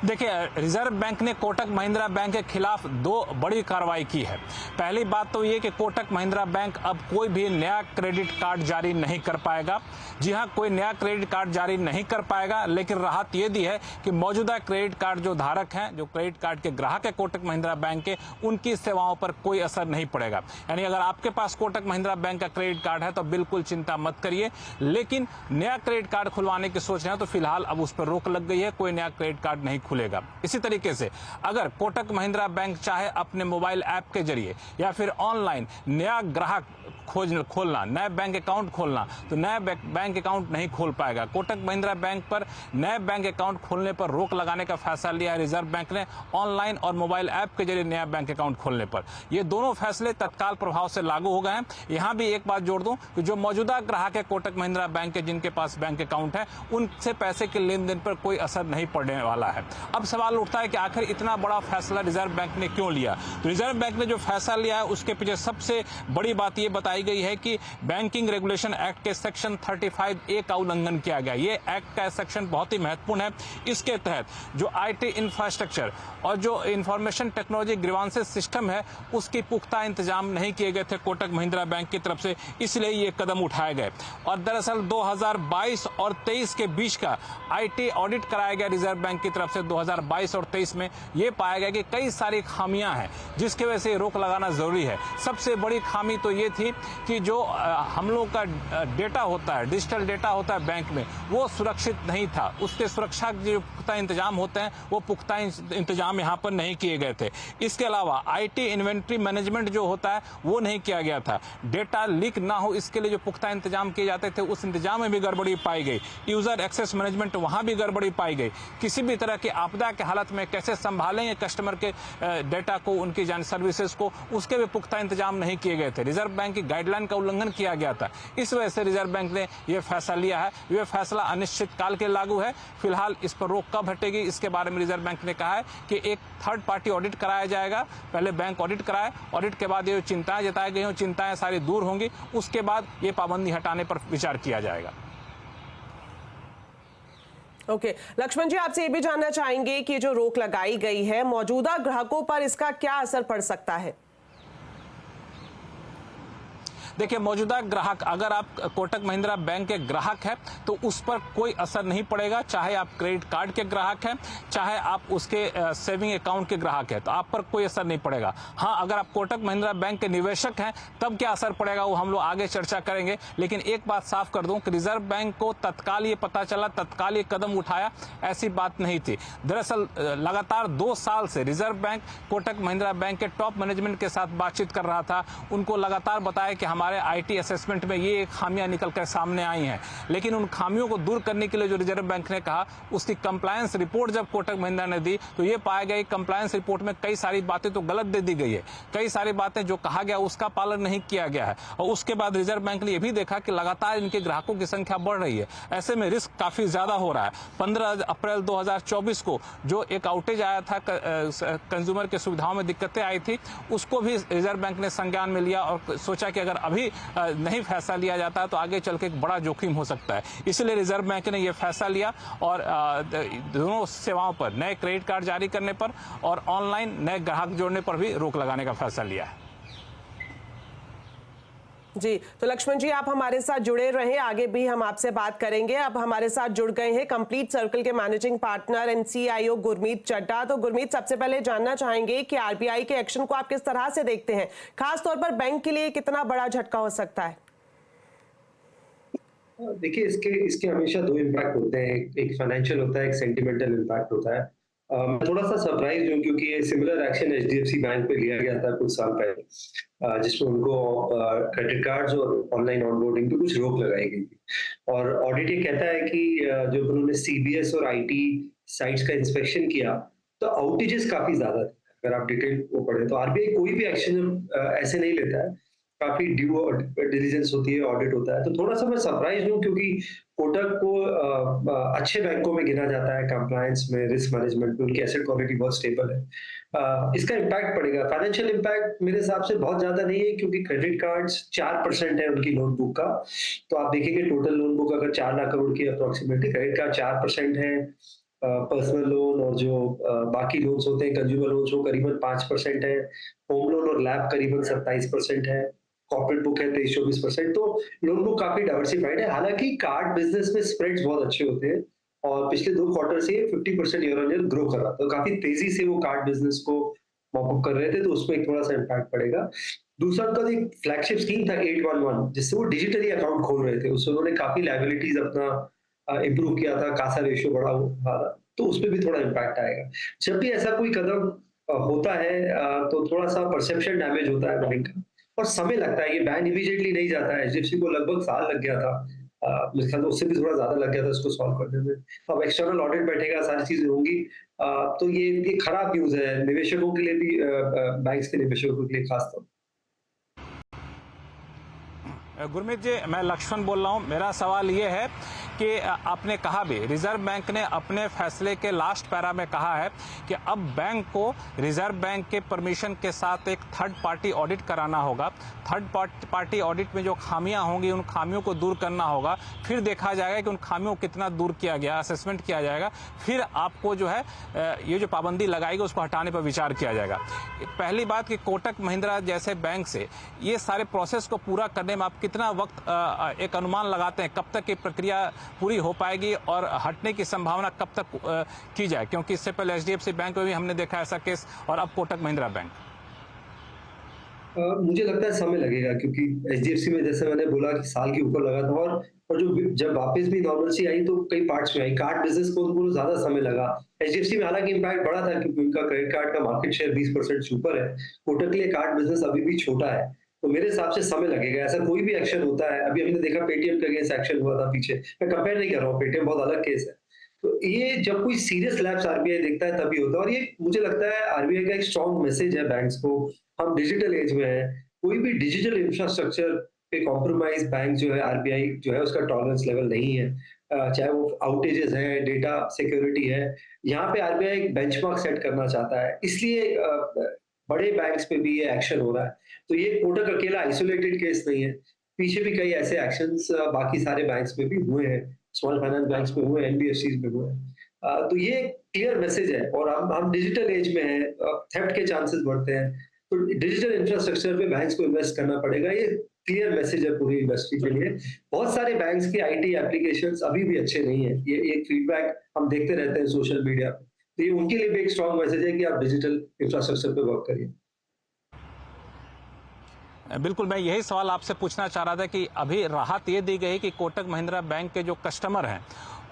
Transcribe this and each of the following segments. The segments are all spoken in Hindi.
देखिए, रिजर्व बैंक ने कोटक महिंद्रा बैंक के खिलाफ दो बड़ी कार्रवाई की है। पहली बात तो ये कि कोटक महिंद्रा बैंक अब कोई भी नया क्रेडिट कार्ड जारी नहीं कर पाएगा। जी हां, कोई नया क्रेडिट कार्ड जारी नहीं कर पाएगा, लेकिन राहत ये दी है कि मौजूदा क्रेडिट कार्ड जो धारक हैं, जो क्रेडिट कार्ड के ग्राहक है कोटक महिंद्रा बैंक के, उनकी सेवाओं पर कोई असर नहीं पड़ेगा। यानी अगर आपके पास कोटक महिंद्रा बैंक का क्रेडिट कार्ड है तो बिल्कुल चिंता मत करिए, लेकिन नया क्रेडिट कार्ड खुलवाने की सोच रहे हैं तो फिलहाल अब उस पर रोक लग गई है, कोई नया क्रेडिट कार्ड नहीं खुलेगा। इसी तरीके से अगर कोटक महिंद्रा बैंक चाहे अपने मोबाइल ऐप के जरिए या फिर ऑनलाइन नया ग्राहक खोलना, नया बैंक अकाउंट खोलना, तो नया बैंक अकाउंट नहीं खोल पाएगा। कोटक महिंद्रा बैंक पर नए बैंक अकाउंट खोलने पर रोक लगाने का फैसला लिया है रिजर्व बैंक ने, ऑनलाइन और मोबाइल ऐप के जरिए नया बैंक अकाउंट खोलने पर। ये दोनों फैसले तत्काल प्रभाव से लागू हो गए हैं। यहां भी एक बात जोड़ दूं कि जो मौजूदा ग्राहक है कोटक महिंद्रा बैंक के, जिनके पास बैंक अकाउंट है, उनसे पैसे के लेन देन पर कोई असर नहीं पड़ने वाला है। अब सवाल उठता है कि आखिर इतना बड़ा फैसला रिजर्व बैंक ने क्यों लिया। तो रिजर्व बैंक ने जो फैसला लिया है उसके पीछे सबसे बड़ी बात यह बताई गई है कि बैंकिंग रेगुलेशन एक्ट के सेक्शन 35A का उल्लंघन किया गया। ये एक्ट का सेक्शन बहुत ही महत्वपूर्ण है। इसके तहत जो आईटी इंफ्रास्ट्रक्चर और जो इंफॉर्मेशन टेक्नोलॉजी ग्रीवांसेस सिस्टम है, उसकी पुख्ता इंतजाम नहीं किए गए थे कोटक महिंद्रा बैंक की तरफ से, इसलिए ये कदम उठाए गए। और दरअसल 2022 और 23 के बीच का आईटी ऑडिट कराया गया रिजर्व बैंक की तरफ से 2022 और 23 में। ये पाया गया कि कई सारी खामियां हैं जिसकी वजह से रोक लगाना जरूरी है। सबसे बड़ी खामी तो ये थी कि जो हम लोग का डेटा होता है, डिजिटल डेटा होता है बैंक में, वो सुरक्षित नहीं था। उसके सुरक्षा के जो पुख्ता इंतजाम होते हैं वो पुख्ता इंतजाम यहाँ पर नहीं किए गए थे। इसके अलावा आईटी इन्वेंट्री मैनेजमेंट जो होता है वो नहीं किया गया था। डेटा लीक ना हो इसके लिए जो पुख्ता इंतजाम किए जाते थे उस इंतजाम में भी गड़बड़ी पाई गई। यूजर एक्सेस मैनेजमेंट, वहां भी गड़बड़ी पाई गई। किसी भी तरह की आपदा के हालत में कैसे संभालेंगे कस्टमर के डेटा को, उनकी सर्विसेज को, उसके भी पुख्ता इंतजाम नहीं किए गए थे। रिजर्व बैंक की गाइडलाइन का उल्लंघन किया गया था। इस वजह से रिजर्व बैंक ने यह फैसला लिया है। यह फैसला अनिश्चित काल के लागू है। फिलहाल इस पर रोक कब हटेगी इसके बारे में रिजर्व बैंक ने कहा है कि एक थर्ड पार्टी ऑडिट कराया जाएगा। पहले बैंक ऑडिट कराए, ऑडिट के बाद ये चिंताएं जताई गई, चिंताएं सारी दूर होंगी, उसके बाद ये पाबंदी हटाने पर विचार किया जाएगा। ओके, लक्ष्मण जी, आपसे ये भी जानना चाहेंगे कि जो रोक लगाई गई है, मौजूदा ग्राहकों पर इसका क्या असर पड़ सकता है? देखिए, मौजूदा ग्राहक, अगर आप कोटक महिंद्रा बैंक के ग्राहक हैं तो उस पर कोई असर नहीं पड़ेगा। चाहे आप क्रेडिट कार्ड के ग्राहक हैं, चाहे आप उसके सेविंग अकाउंट के ग्राहक हैं, तो आप पर कोई असर नहीं पड़ेगा। हाँ, अगर आप कोटक महिंद्रा बैंक के निवेशक हैं तब क्या असर पड़ेगा वो हम लोग आगे चर्चा करेंगे। लेकिन एक बात साफ कर दूं कि रिजर्व बैंक को तत्काल ये पता चला, तत्काल ये कदम उठाया, ऐसी बात नहीं थी। दरअसल लगातार 2 साल से reserve bank Kotak Mahindra bank के टॉप मैनेजमेंट के साथ बातचीत कर रहा था। उनको लगातार बताया कि हमारे आईटी असेसमेंट में ये खामियां निकलकर सामने आई हैं, लेकिन उन खामियों को दूर करने के लिए जो रिजर्व बैंक ने कहा, उसकी कंप्लायंस रिपोर्ट जब कोटक महिंद्रा ने दी तो ये पाया गया कि कंप्लायंस रिपोर्ट में कई सारी बातें तो गलत दे दी गई है। कई सारी बातें जो कहा गया उसका पालन नहीं किया गया है। और उसके बाद रिजर्व बैंक ने यह भी देखा कि लगातार इनके ग्राहकों की संख्या बढ़ रही है, ऐसे में रिस्क काफी ज्यादा हो रहा है। 15 अप्रैल 2024 को जो एक आउटेज आया था, कंज्यूमर की सुविधाओं में दिक्कतें आई थी, उसको भी रिजर्व बैंक ने संज्ञान में लिया और सोचा कि अगर अभी नहीं फैसला लिया जाता है तो आगे चल के एक बड़ा जोखिम हो सकता है। इसलिए रिजर्व बैंक ने यह फैसला लिया और दोनों सेवाओं पर, नए क्रेडिट कार्ड जारी करने पर और ऑनलाइन नए ग्राहक जोड़ने पर भी रोक लगाने का फैसला लिया है। जी, तो लक्ष्मण जी, आप हमारे साथ जुड़े रहें, आगे भी हम आपसे बात करेंगे। अब हमारे साथ जुड़ गए हैं कंप्लीट सर्कल के managing partner and CIO Gurmeet Chadha. तो गुरमीत, सबसे पहले जानना चाहेंगे कि RBI के एक्शन को आप किस तरह से देखते हैं, खास तौर पर बैंक के लिए कितना बड़ा झटका हो सकता है? देखिए, इसके हमेशा 2 इम्पैक्ट होते हैं। एक फाइनेंशियल होता है, एक सेंटिमेंटल इम्पैक्ट होता है। मैं थोड़ा सा सरप्राइज हूँ क्योंकि ये सिमिलर एक्शन HDFC बैंक पे लिया गया था कुछ साल पहले, जिसमें उनको क्रेडिट कार्ड्स और ऑनलाइन ऑनबोर्डिंग पे कुछ रोक लगाई गई थी। और ऑडिट ये कहता है कि जब उन्होंने CBS और IT साइट्स का इंस्पेक्शन किया तो आउटेजेस काफी ज्यादा थे। अगर आप डिटेल को पढ़ें तो RBI कोई भी एक्शन ऐसे नहीं लेता है, काफी ड्यू डिलिजेंस होती है, ऑडिट होता है। तो थोड़ा सा मैं सरप्राइज हूँ क्योंकि कोटक को अच्छे बैंकों में गिना जाता है कंप्लायंस में, रिस्क मैनेजमेंट में, उनकी एसेट क्वालिटी बहुत स्टेबल है। इसका इम्पैक्ट पड़ेगा। फाइनेंशियल इम्पैक्ट मेरे हिसाब से बहुत ज्यादा नहीं है क्योंकि क्रेडिट कार्ड्स 4% है उनकी लोन बुक का। तो आप देखेंगे टोटल लोन बुक अगर 4 लाख करोड़ की अप्रोक्सीमेटली, क्रेडिट कार्ड 4% है, पर्सनल लोन और जो बाकी लोन्स होते हैं कंज्यूमर लोन्स वो करीबन 5% है, होम लोन और लैब करीबन 27% है, कॉर्पोरेट बुक है 23-24%। तो लोन बुक काफी डाइवर्सिफाइड है। हालांकि कार्ड बिजनेस में स्प्रेड्स बहुत अच्छे होते हैं और पिछले 2 क्वार्टर से 50% ईयर ऑन ईयर ग्रो कर रहा था। तो काफी तेजी से वो कार्ड बिजनेस को मॉप अप कर रहे थे, तो उसमें एक थोड़ा सा इम्पैक्ट पड़ेगा। दूसरा उनका एक फ्लैगशिप स्कीम था 811 जिससे वो डिजिटली अकाउंट खोल रहे थे। उससे उन्होंने काफी लायबिलिटीज अपना इम्प्रूव किया था, कासा रेशियो बढ़ा हुआ था, तो उसपे भी थोड़ा इम्पैक्ट आएगा। जब भी ऐसा कोई कदम होता है तो थोड़ा सा परसेप्शन डैमेज होता है बैंक का और समय लगता है। ये बैन इमीडिएटली नहीं जाता है। एचडीएफसी को लगभग साल लग गया था, मेरे ख्याल से उससे भी थोड़ा ज्यादा लग गया था इसको सॉल्व करने में। अब एक्सटर्नल ऑडिट बैठेगा, सारी चीजें होंगी, तो ये खराब न्यूज है निवेशकों के लिए भी, बैंक्स के निवेशकों के लिए खासतौर। गुरमीत जी, मैं लक्ष्मण बोल रहा हूँ। मेरा सवाल ये है कि आपने कहा भी, रिजर्व बैंक ने अपने फैसले के लास्ट पैरा में कहा है कि अब बैंक को रिजर्व बैंक के परमिशन के साथ एक थर्ड पार्टी ऑडिट कराना होगा। थर्ड पार्टी ऑडिट में जो खामियां होंगी उन खामियों को दूर करना होगा, फिर देखा जाएगा कि उन खामियों को कितना दूर किया गया, असेसमेंट किया जाएगा, फिर आपको जो है ये जो पाबंदी लगाएगी उसको हटाने पर विचार किया जाएगा। पहली बात कि कोटक महिंद्रा जैसे बैंक से ये सारे प्रोसेस को पूरा करने में आप कितना वक्त एक अनुमान लगाते हैं, कब तक ये प्रक्रिया पूरी हो पाएगी और हटने की संभावना कब तक की जाए? क्योंकि इससे पहले एचडीएफसी बैंक में भी हमने देखा ऐसा केस, और अब कोटक महिंद्रा बैंक। मुझे लगता है समय लगेगा क्योंकि एचडीएफसी में जैसे मैंने बोला कि साल के ऊपर लगा था और जो जब वापस भी नॉर्मलसी आई तो कई पार्ट्स में आई। कार्ड बिजनेस को उनको ज्यादा समय लगा। एचडीएफसी में हालांकि इम्पैक्ट बड़ा था क्योंकि उनका क्रेडिट कार्ड का मार्केट शेयर 20% से ऊपर है। कोटक के लिए कार्ड बिजनेस अभी भी छोटा है, तो मेरे हिसाब से समय लगेगा। ऐसा कोई भी एक्शन होता है, अभी हमने देखा पेटीएम के अगेंस्ट एक्शन हुआ था पीछे, मैं कंपेयर नहीं कर रहा हूँ, पेटीएम बहुत अलग केस है। तो ये जब कोई सीरियस लैप्स आरबीआई देखता है तभी होता है। और ये मुझे लगता है आरबीआई का एक स्ट्रॉन्ग मैसेज है बैंक्स को। हम डिजिटल एज में है, कोई भी डिजिटल इंफ्रास्ट्रक्चर पे कॉम्प्रोमाइज बैंक जो है, आरबीआई जो है उसका टॉलरेंस लेवल नहीं है। चाहे वो आउटेजेस है, डेटा सिक्योरिटी है, यहाँ पे आरबीआई एक बेंचमार्क सेट करना चाहता है, इसलिए बड़े बैंक्स पे भी ये एक्शन हो रहा है। तो ये कोटक अकेला आइसोलेटेड केस नहीं है, पीछे भी कई ऐसे एक्शंस बाकी सारे बैंक्स में भी हुए हैं, स्मॉल फाइनेंस बैंक्स में हुए हैं, एनबीएफसी में हुए हैं। तो ये क्लियर मैसेज है। और हम डिजिटल एज में है, थेफ्ट के चांसेस बढ़ते हैं, तो डिजिटल इंफ्रास्ट्रक्चर पे बैंक्स को इन्वेस्ट करना पड़ेगा। ये क्लियर मैसेज है पूरी इंडस्ट्री के लिए। बहुत सारे बैंक्स के आईटी एप्लीकेशंस अभी भी अच्छे नहीं है, ये फीडबैक हम देखते रहते हैं सोशल मीडिया पे। तो ये उनके लिए भी एक स्ट्रॉन्ग मैसेज है कि आप डिजिटल इंफ्रास्ट्रक्चर पे वर्क करिए। बिल्कुल, मैं यही सवाल आपसे पूछना चाह रहा था कि अभी राहत ये दी गई कि कोटक महिंद्रा बैंक के जो कस्टमर हैं,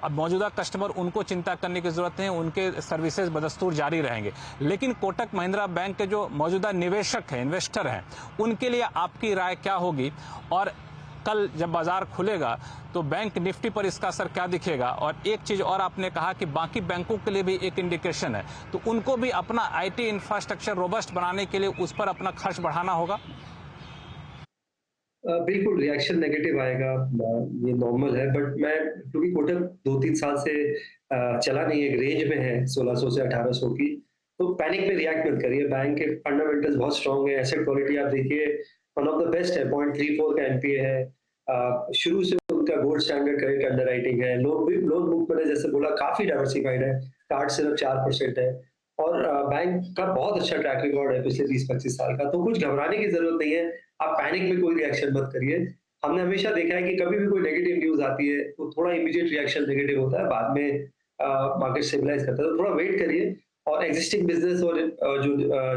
अब मौजूदा कस्टमर, उनको चिंता करने की जरूरत नहीं, उनके सर्विसेज बदस्तूर जारी रहेंगे। लेकिन कोटक महिंद्रा बैंक के जो मौजूदा निवेशक हैं, इन्वेस्टर हैं, उनके लिए आपकी राय क्या होगी? और कल जब बाजार खुलेगा तो बैंक निफ्टी पर इसका असर क्या दिखेगा? और एक चीज और आपने कहा कि बाकी बैंकों के लिए भी एक इंडिकेशन है, तो उनको भी अपना आईटी इंफ्रास्ट्रक्चर रोबस्ट बनाने के लिए उस पर अपना खर्च बढ़ाना होगा। बिल्कुल रिएक्शन नेगेटिव आएगा, ये नॉर्मल है। बट मैं, क्योंकि कोटक 2-3 साल से चला नहीं, एक रेंज में है 1600 से 1800 की, तो पैनिक में रिएक्ट मत करिए। बैंक के फंडामेंटल्स बहुत स्ट्रांग है, एसेट क्वालिटी आप देखिए वन ऑफ द बेस्ट है, 0.34 का एनपीए है। शुरू से उनका गोल्ड स्टैंडर्ड क्रेडिट अंडरराइटिंग है। लोन बुक मैंने जैसे बोला काफी डाइवर्सिफाइड है, कार्ड सिर्फ 4% है और बैंक का बहुत अच्छा ट्रैक रिकॉर्ड है पिछले 20-25 साल का। तो कुछ घबराने की जरूरत नहीं है, आप पैनिक में कोई रिएक्शन मत करिए। हमने हमेशा देखा है कि कभी भी कोई नेगेटिव न्यूज आती है तो थोड़ा इमीडिएट रिएक्शन नेगेटिव होता है, बाद में मार्केट स्टेबलाइज करता है। तो थोड़ा वेट करिए। और एग्जिस्टिंग बिजनेस और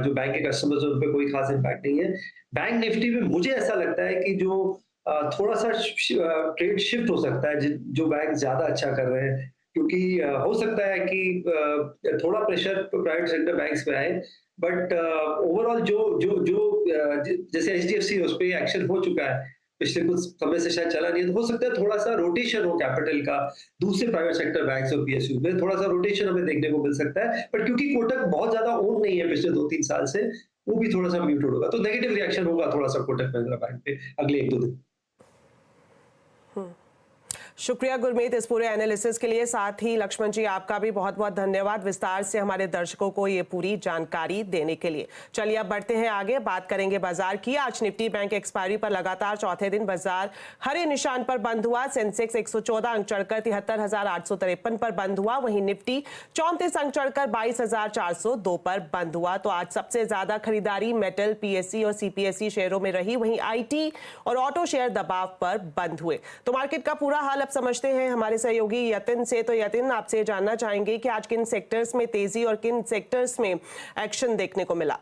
जो बैंक के कस्टमर्स हैं उन पे कोई खास इम्पैक्ट नहीं है। बैंक निफ्टी में मुझे ऐसा लगता है कि जो थोड़ा सा ट्रेड शिफ्ट हो सकता है, जो बैंक ज्यादा अच्छा कर रहे हैं, क्योंकि हो सकता है कि थोड़ा प्रेशर प्राइवेट सेक्टर बैंक्स पे आए। बट ओवरऑल जो जैसे एचडीएफसी उस पर एक्शन हो चुका है, पिछले कुछ समय से शायद चला नहीं है, तो हो सकता है थोड़ा सा रोटेशन हो कैपिटल का दूसरे प्राइवेट सेक्टर बैंक्स और पीएसयू में, थोड़ा सा रोटेशन हमें देखने को मिल सकता है। बट क्योंकि कोटक बहुत ज्यादा ओन नहीं है पिछले 2-3 साल से, वो भी थोड़ा सा म्यूटेड होगा, तो नेगेटिव रिएक्शन होगा थोड़ा सा कोटक महिंद्रा बैंक पे अगले 1-2 दिन। शुक्रिया गुरमीत इस पूरे एनालिसिस के लिए। साथ ही लक्ष्मण जी आपका भी बहुत बहुत धन्यवाद विस्तार से हमारे दर्शकों को ये पूरी जानकारी देने के लिए। चलिए अब बढ़ते हैं आगे, बात करेंगे बाजार की। आज निफ्टी बैंक एक्सपायरी पर लगातार चौथे दिन बाजार हरे निशान पर बंद हुआ। सेंसेक्स 114 अंक चढ़कर 73,853 पर बंद हुआ। वहीं निफ्टी 34 अंक चढ़कर 22,402 पर बंद हुआ। तो आज सबसे ज्यादा खरीदारी मेटल, पीएससी और सीपीएससी शेयरों में रही। वहीं आईटी और ऑटो शेयर दबाव पर बंद हुए। तो मार्केट का पूरा हाल अब समझते हैं हमारे सहयोगी यतिन से। तो यतिन, आपसे जानना चाहेंगे कि आज किन सेक्टर्स में तेजी और किन सेक्टर्स में एक्शन देखने को मिला।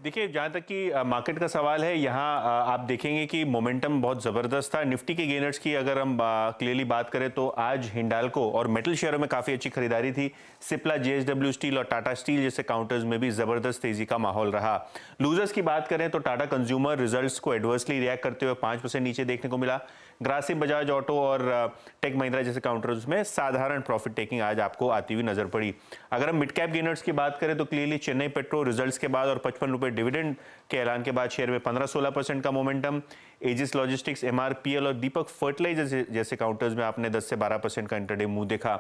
देखिए, जहाँ तक कि मार्केट का सवाल है, यहाँ आप देखेंगे कि मोमेंटम बहुत ज़बरदस्त था। निफ्टी के गेनर्स की अगर हम क्लियरली बात करें तो आज हिंडाल्को और मेटल शेयरों में काफ़ी अच्छी खरीदारी थी। सिप्ला, जेएसडब्ल्यू स्टील और टाटा स्टील जैसे काउंटर्स में भी ज़बरदस्त तेज़ी का माहौल रहा। लूजर्स की बात करें तो टाटा कंज्यूमर रिजल्ट्स को एडवर्सली रिएक्ट करते हुए 5% नीचे देखने को मिला। ग्रासिम, बजाज ऑटो और टेक महिंद्रा जैसे काउंटर्स में साधारण प्रॉफिट टेकिंग आज आपको आती हुई नजर पड़ी। अगर हम मिड कैप गेनर्स की बात करें तो क्लियरली चेन्नई पेट्रो रिजल्ट्स के बाद और 55 रुपए डिविडेंड के ऐलान के बाद शेयर में 15-16% का मोमेंटम। एजिस लॉजिस्टिक्स, एमआरपीएल और दीपक फर्टिलाइजर जैसे काउंटर्स में आपने 10 से 12% का इंटरडे मूव देखा।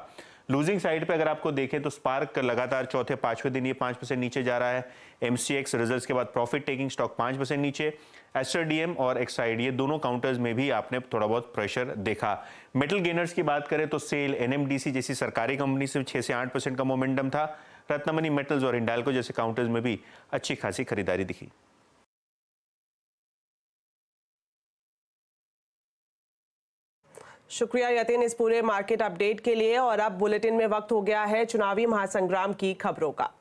लूजिंग साइड पे अगर आपको देखें तो स्पार्क लगातार चौथे पांचवें दिन ये 5% नीचे जा रहा है। एमसीएक्स रिजल्ट्स के बाद प्रॉफिट टेकिंग स्टॉक 5% नीचे। एस्टर डीएम और एक्साइड ये दोनों काउंटर्स में भी आपने थोड़ा बहुत प्रेशर देखा। मेटल गेनर्स की बात करें तो सेल, एनएमडीसी जैसी सरकारी कंपनी से 6 से 8% का मोमेंटम था। रत्नमणि मेटल्स और हिंडाल्को जैसे काउंटर्स में भी अच्छी खासी खरीदारी दिखी। शुक्रिया यतिन इस पूरे मार्केट अपडेट के लिए। और अब बुलेटिन में वक्त हो गया है चुनावी महासंग्राम की खबरों का।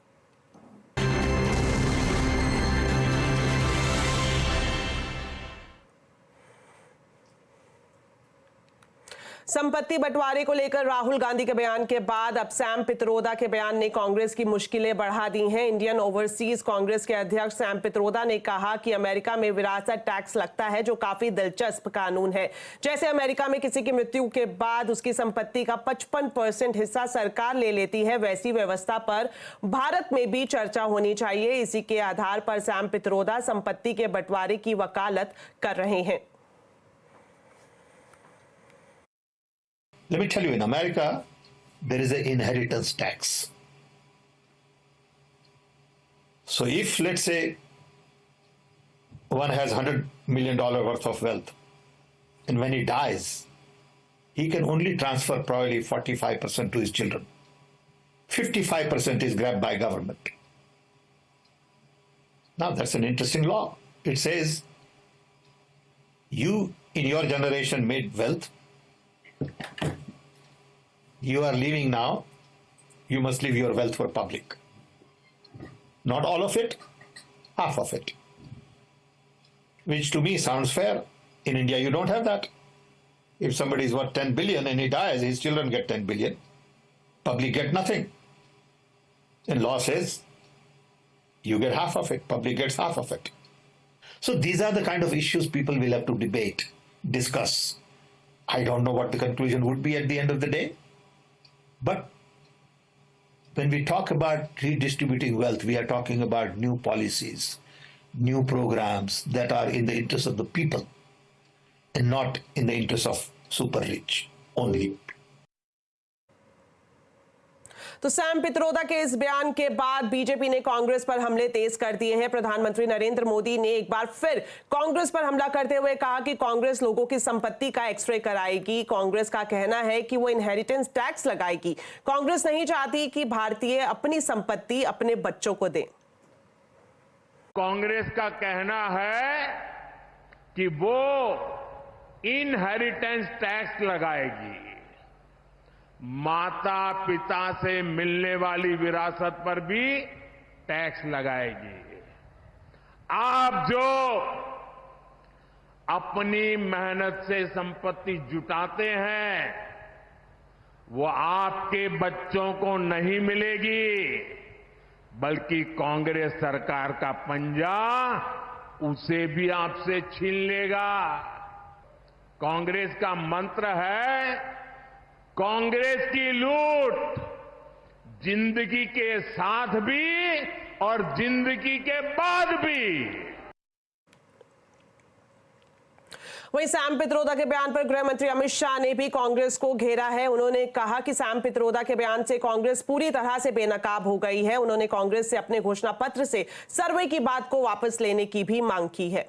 संपत्ति बंटवारे को लेकर राहुल गांधी के बयान के बाद अब सैम पित्रोदा के बयान ने कांग्रेस की मुश्किलें बढ़ा दी हैं। इंडियन ओवरसीज कांग्रेस के अध्यक्ष सैम पित्रोदा ने कहा कि अमेरिका में विरासत टैक्स लगता है जो काफी दिलचस्प कानून है। जैसे अमेरिका में किसी की मृत्यु के बाद उसकी संपत्ति का 55% हिस्सा सरकार ले लेती है, वैसी व्यवस्था पर भारत में भी चर्चा होनी चाहिए। इसी के आधार पर सैम पित्रोदा संपत्ति के बंटवारे की वकालत कर रहे हैं। Let me tell you, in America, there is an inheritance tax. So if, let's say, one has $100 million worth of wealth, and when he dies, he can only transfer probably 45% to his children. 55% is grabbed by government. Now, that's an interesting law. It says, you, in your generation, made wealth. You are leaving now, you must leave your wealth for public. Not all of it, half of it. Which to me sounds fair. In India, you don't have that. If somebody is worth 10 billion and he dies, his children get 10 billion. Public get nothing. And law says, you get half of it, public gets half of it. So these are the kind of issues people will have to debate, discuss. I don't know what the conclusion would be at the end of the day. But when we talk about redistributing wealth, we are talking about new policies, new programs that are in the interest of the people and not in the interest of super rich only. तो सैम पित्रोदा के इस बयान के बाद बीजेपी ने कांग्रेस पर हमले तेज कर दिए हैं। प्रधानमंत्री नरेंद्र मोदी ने एक बार फिर कांग्रेस पर हमला करते हुए कहा कि कांग्रेस लोगों की संपत्ति का एक्सरे कराएगी। कांग्रेस का कहना है कि वो इनहेरिटेंस टैक्स लगाएगी। कांग्रेस नहीं चाहती कि भारतीय अपनी संपत्ति अपने बच्चों को दें। कांग्रेस का कहना है कि वो इनहेरिटेंस टैक्स लगाएगी। माता पिता से मिलने वाली विरासत पर भी टैक्स लगाएगी। आप जो अपनी मेहनत से संपत्ति जुटाते हैं वो आपके बच्चों को नहीं मिलेगी, बल्कि कांग्रेस सरकार का पंजा उसे भी आपसे छीन लेगा। कांग्रेस का मंत्र है, कांग्रेस की लूट जिंदगी के साथ भी और जिंदगी के बाद भी। वहीं सैम पित्रोदा के बयान पर गृह मंत्री अमित शाह ने भी कांग्रेस को घेरा है। उन्होंने कहा कि सैम पित्रोदा के बयान से कांग्रेस पूरी तरह से बेनकाब हो गई है। उन्होंने कांग्रेस से अपने घोषणा पत्र से सर्वे की बात को वापस लेने की भी मांग की है।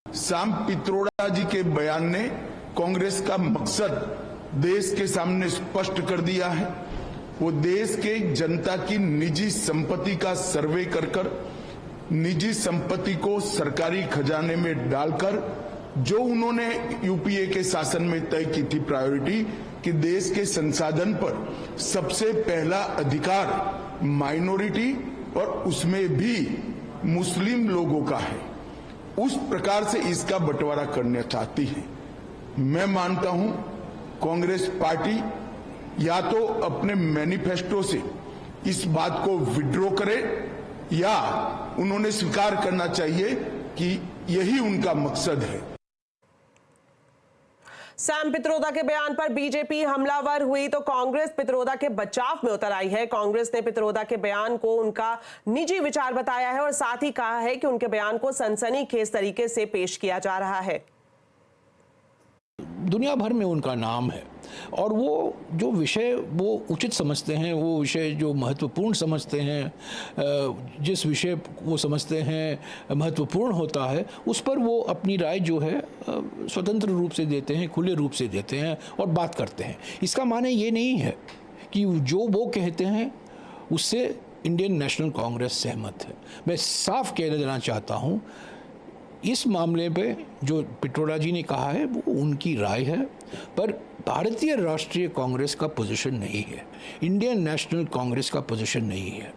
सैम पित्रोदा जी के बयान ने कांग्रेस का मकसद देश के सामने स्पष्ट कर दिया है। वो देश के जनता की निजी संपत्ति का सर्वे कर निजी संपत्ति को सरकारी खजाने में डालकर जो उन्होंने यूपीए के शासन में तय की थी प्रायोरिटी कि देश के संसाधन पर सबसे पहला अधिकार माइनॉरिटी और उसमें भी मुस्लिम लोगों का है, उस प्रकार से इसका बंटवारा करना चाहती है। मैं मानता हूं कांग्रेस पार्टी या तो अपने मैनिफेस्टो से इस बात को विड्रॉ करे या उन्होंने स्वीकार करना चाहिए कि यही उनका मकसद है। सैम पित्रोदा के बयान पर बीजेपी हमलावर हुई तो कांग्रेस पित्रोदा के बचाव में उतर आई है। कांग्रेस ने पित्रोदा के बयान को उनका निजी विचार बताया है और साथ ही कहा है कि उनके बयान को सनसनीखेज तरीके से पेश किया जा रहा है। दुनिया भर में उनका नाम है और वो जो विषय वो उचित समझते हैं, वो विषय जो महत्वपूर्ण समझते हैं, जिस विषय वो समझते हैं महत्वपूर्ण होता है, उस पर वो अपनी राय जो है स्वतंत्र रूप से देते हैं, खुले रूप से देते हैं और बात करते हैं। इसका माने ये नहीं है कि जो वो कहते हैं उससे इंडियन नेशनल कांग्रेस सहमत है। मैं साफ कह देना चाहता हूँ, इस मामले पे जो पित्रोदा जी ने कहा है वो उनकी राय है, पर भारतीय राष्ट्रीय कांग्रेस का पोजीशन नहीं है, इंडियन नेशनल कांग्रेस का पोजीशन नहीं है।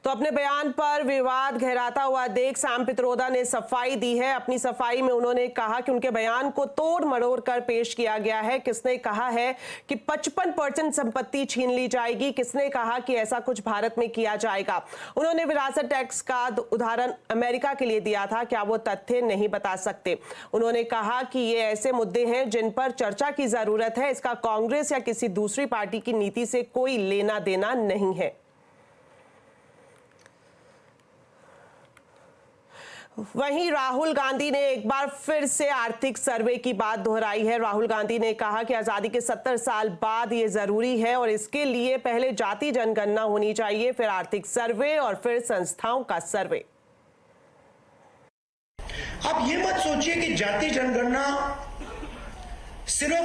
तो अपने बयान पर विवाद गहराता हुआ देख सैम पित्रोदा ने सफाई दी है। अपनी सफाई में उन्होंने कहा कि उनके बयान को तोड़ मरोड़ कर पेश किया गया है। किसने कहा है कि 55% संपत्ति छीन ली जाएगी, किसने कहा कि ऐसा कुछ भारत में किया जाएगा। उन्होंने विरासत टैक्स का उदाहरण अमेरिका के लिए दिया था, क्या वो तथ्य नहीं बता सकते। उन्होंने कहा कि ये ऐसे मुद्दे हैं जिन पर चर्चा की जरूरत है, इसका कांग्रेस या किसी दूसरी पार्टी की नीति से कोई लेना देना नहीं है। वहीं राहुल गांधी ने एक बार फिर से आर्थिक सर्वे की बात दोहराई है। राहुल गांधी ने कहा कि आजादी के 70 साल बाद ये जरूरी है और इसके लिए पहले जाति जनगणना होनी चाहिए, फिर आर्थिक सर्वे और फिर संस्थाओं का सर्वे। आप ये मत सोचिए कि जाति जनगणना सिर्फ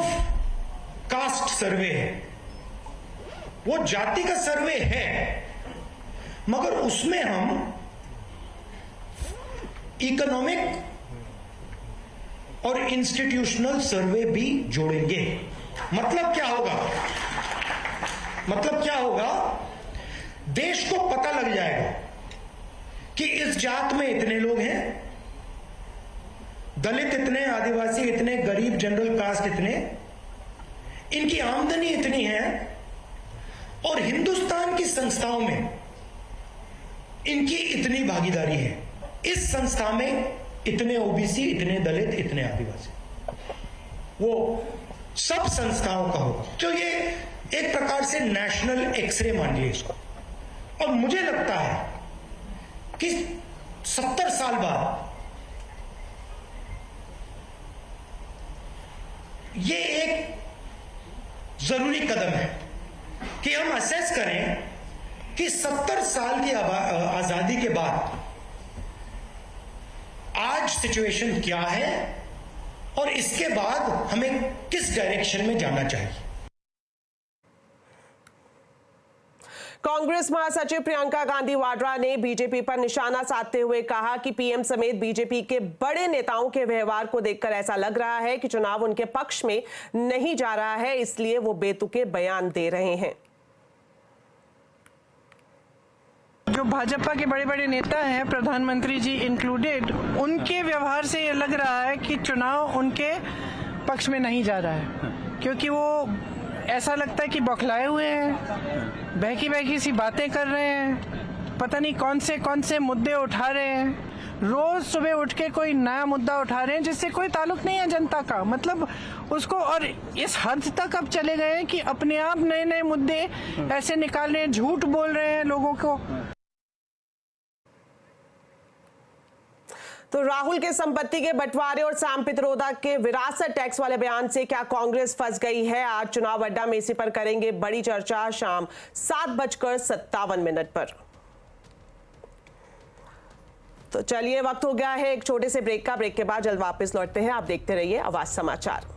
कास्ट सर्वे है। वो जाति का सर्वे है, मगर उसमें हम इकोनॉमिक और इंस्टीट्यूशनल सर्वे भी जोड़ेंगे। मतलब क्या होगा? देश को पता लग जाएगा कि इस जात में इतने लोग हैं, दलित इतने, आदिवासी इतने, गरीब जनरल कास्ट इतने, इनकी आमदनी इतनी है और हिंदुस्तान की संस्थाओं में इनकी इतनी भागीदारी है। इस संस्था में इतने ओबीसी, इतने दलित, इतने आदिवासी, वो सब संस्थाओं का होगा। तो ये एक प्रकार से नेशनल एक्सरे मान लीजिए इसको। और मुझे लगता है कि 70 साल बाद ये एक जरूरी कदम है कि हम असेस करें कि 70 साल की आजादी के बाद आज सिचुएशन क्या है और इसके बाद हमें किस डायरेक्शन में जाना चाहिए। कांग्रेस महासचिव प्रियंका गांधी वाड्रा ने बीजेपी पर निशाना साधते हुए कहा कि पीएम समेत बीजेपी के बड़े नेताओं के व्यवहार को देखकर ऐसा लग रहा है कि चुनाव उनके पक्ष में नहीं जा रहा है, इसलिए वो बेतुके बयान दे रहे हैं। जो भाजपा के बड़े बड़े नेता हैं, प्रधानमंत्री जी इंक्लूडेड, उनके व्यवहार से ये लग रहा है कि चुनाव उनके पक्ष में नहीं जा रहा है, क्योंकि वो ऐसा लगता है कि बौखलाए हुए हैं, बहकी बहकी सी बातें कर रहे हैं, पता नहीं कौन से मुद्दे उठा रहे हैं। रोज सुबह उठ के कोई नया मुद्दा उठा रहे हैं जिससे कोई ताल्लुक नहीं है जनता का, मतलब उसको। और इस हद तक अब चले गए हैं कि अपने आप नए नए मुद्दे ऐसे निकाल रहे हैं, झूठ बोल रहे हैं लोगों को। तो राहुल के संपत्ति के बंटवारे और सैम पित्रोदा के विरासत टैक्स वाले बयान से क्या कांग्रेस फंस गई है? आज चुनाव अड्डा में इसी पर करेंगे बड़ी चर्चा शाम 7:57 पर। तो चलिए, वक्त हो गया है एक छोटे से ब्रेक का। ब्रेक के बाद जल्द वापस लौटते हैं। आप देखते रहिए आवाज समाचार।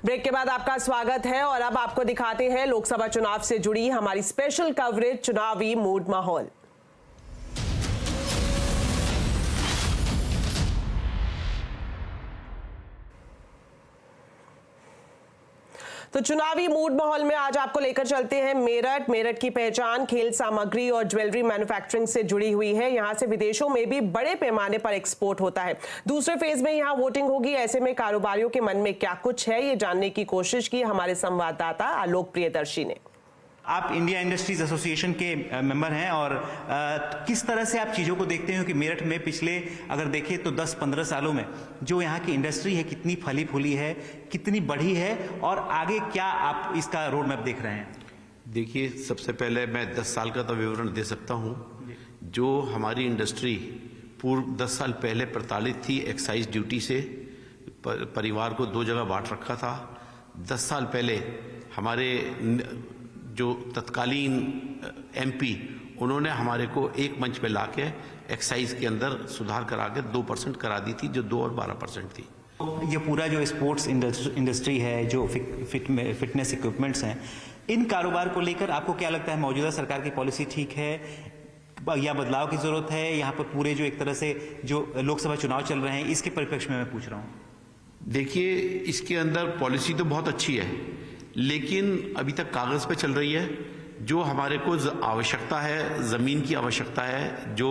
ब्रेक के बाद आपका स्वागत है और अब आपको दिखाते हैं लोकसभा चुनाव से जुड़ी हमारी स्पेशल कवरेज, चुनावी मूड माहौल। तो चुनावी मूड माहौल में आज आपको लेकर चलते हैं मेरठ। मेरठ की पहचान खेल सामग्री और ज्वेलरी मैन्युफैक्चरिंग से जुड़ी हुई है। यहां से विदेशों में भी बड़े पैमाने पर एक्सपोर्ट होता है। दूसरे फेज में यहां वोटिंग होगी। ऐसे में कारोबारियों के मन में क्या कुछ है, ये जानने की कोशिश की हमारे संवाददाता आलोक प्रियदर्शी ने। आप इंडिया इंडस्ट्रीज एसोसिएशन के मेंबर हैं और किस तरह से आप चीज़ों को देखते हैं कि मेरठ में पिछले अगर देखें तो 10-15 सालों में जो यहाँ की इंडस्ट्री है कितनी फली फूली है, कितनी बढ़ी है और आगे क्या आप इसका रोड मैप देख रहे हैं? देखिए, सबसे पहले मैं 10 साल का तो विवरण दे सकता हूँ। जो हमारी इंडस्ट्री पूर्व 10 साल पहले प्रताड़ित थी एक्साइज ड्यूटी से, परिवार को 2 जगह बांट रखा था। 10 साल पहले हमारे जो तत्कालीन एमपी, उन्होंने हमारे को एक मंच पे लाके एक्साइज के अंदर सुधार करा के 2% करा दी थी, जो 2 और 12% थी। ये पूरा जो स्पोर्ट्स इंडस्ट्री है, जो फिटनेस इक्विपमेंट्स हैं, इन कारोबार को लेकर आपको क्या लगता है मौजूदा सरकार की पॉलिसी ठीक है या बदलाव की जरूरत है? यहाँ पर पूरे जो एक तरह से जो लोकसभा चुनाव चल रहे हैं इसके परिप्रेक्ष्य में मैं पूछ रहा हूँ। देखिए, इसके अंदर पॉलिसी तो बहुत अच्छी है, लेकिन अभी तक कागज पे चल रही है। जो हमारे को आवश्यकता है, जमीन की आवश्यकता है, जो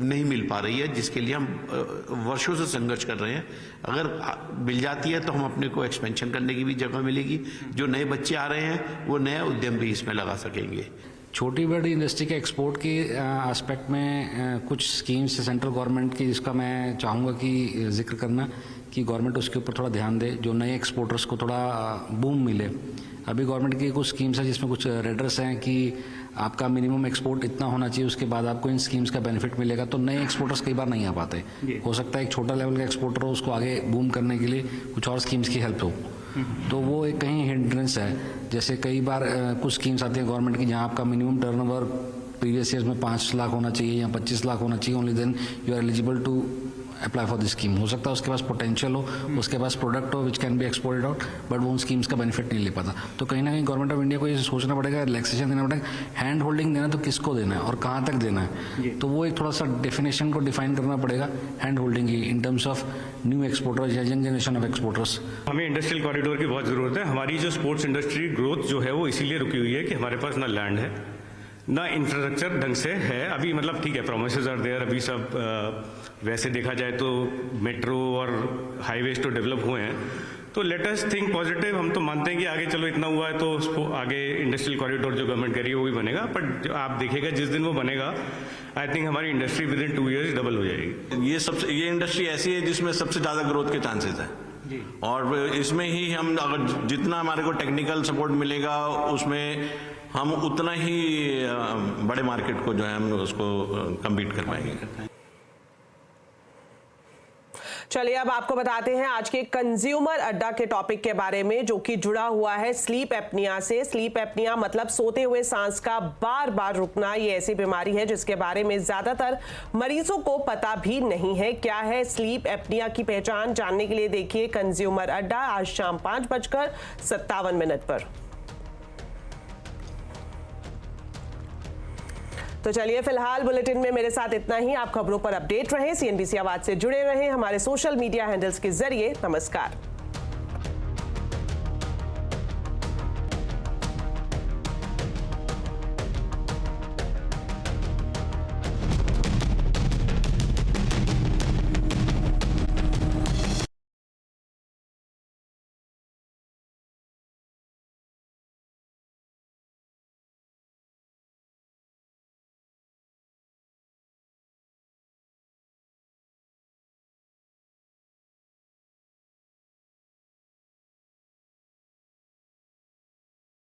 नहीं मिल पा रही है, जिसके लिए हम वर्षों से संघर्ष कर रहे हैं। अगर मिल जाती है तो हम अपने को एक्सपेंशन करने की भी जगह मिलेगी। जो नए बच्चे आ रहे हैं वो नया उद्यम भी इसमें लगा सकेंगे। छोटी बड़ी इंडस्ट्री के एक्सपोर्ट के एस्पेक्ट में कुछ स्कीम्स है सेंट्रल गवर्नमेंट की, जिसका मैं चाहूँगा कि जिक्र करना कि गवर्नमेंट उसके ऊपर थोड़ा ध्यान दे, जो नए एक्सपोर्टर्स को थोड़ा बूम मिले। अभी गवर्नमेंट की कुछ स्कीम्स है जिसमें कुछ रेडर्स हैं कि आपका मिनिमम एक्सपोर्ट इतना होना चाहिए, उसके बाद आपको इन स्कीम्स का बेनिफिट मिलेगा। तो नए एक्सपोर्टर्स कई बार नहीं आ पाते। हो सकता है एक छोटा लेवल का एक्सपोर्टर हो, उसको आगे बूम करने के लिए कुछ और स्कीम्स की हेल्प हो, तो वो एक कहीं हिंड्रेंस है। जैसे कई बार कुछ स्कीम्स आती हैं गवर्नमेंट की जहाँ आपका मिनिमम टर्नओवर प्रीवियस ईयर्स में 5 लाख होना चाहिए या 25 लाख होना चाहिए, only then you are eligible to apply for this scheme. हो सकता है उसके पास पोटेंशियल हो, उसके पास प्रोडक्ट हो which can be exported out, but वो उन स्कीम्स का बेनिफिट नहीं ले पाता। तो कहीं ना कहीं गवर्नमेंट ऑफ इंडिया को ये सोचना पड़ेगा, रिलैक्सेशन देना पड़ेगा। हैंड होल्डिंग देना तो किसको देना है और कहाँ तक देना है, तो वो एक थोड़ा सा डेफिनेशन को डिफाइन करना पड़ेगा हैंड होल्डिंग की in terms of new exporters या यंग जनरेशन ऑफ एक्सपोर्टर्स। हमें इंडस्ट्रियल कॉरिडोर की बहुत ज़रूरत है। हमारी जो स्पोर्ट्स इंडस्ट्री ग्रोथ जो है वो इसीलिए रुकी हुई है कि हमारे पास ना लैंड है ना इंफ्रास्ट्रक्चर ढंग से है। अभी मतलब ठीक है, प्रोमिसेस आर देयर, अभी सब वैसे देखा जाए तो मेट्रो और हाईवेज तो डेवलप हुए हैं। तो लेट अस थिंक पॉजिटिव। हम तो मानते हैं कि आगे चलो इतना हुआ है तो उसको आगे इंडस्ट्रियल कॉरिडोर जो गवर्नमेंट कह रही है वो भी बनेगा, बट आप देखिएगा जिस दिन वो बनेगा आई थिंक हमारी industry with in 2 years double हो जाएगी। ये इंडस्ट्री ऐसी है जिसमें सबसे ज़्यादा ग्रोथ के चांसेस है और इसमें ही हम अगर जितना हमारे को टेक्निकल सपोर्ट मिलेगा उसमें हम उतना ही बड़े मार्केट को जो है हम उसको कम्पीट कर पाएंगे। चलिए, अब आपको बताते हैं आज के कंज्यूमर अड्डा के टॉपिक के बारे में, जो कि जुड़ा हुआ है स्लीप एपनिया से। स्लीप एपनिया मतलब सोते हुए सांस का बार बार रुकना। ये ऐसी बीमारी है जिसके बारे में ज्यादातर मरीजों को पता भी नहीं है। क्या है स्लीप एपनिया की पहचान, जानने के लिए देखिए कंज्यूमर अड्डा आज शाम 5:57 पर। तो चलिए, फिलहाल बुलेटिन में मेरे साथ इतना ही। आप खबरों पर अपडेट रहें, CNBC आवाज से जुड़े रहें हमारे सोशल मीडिया हैंडल्स के जरिए। नमस्कार।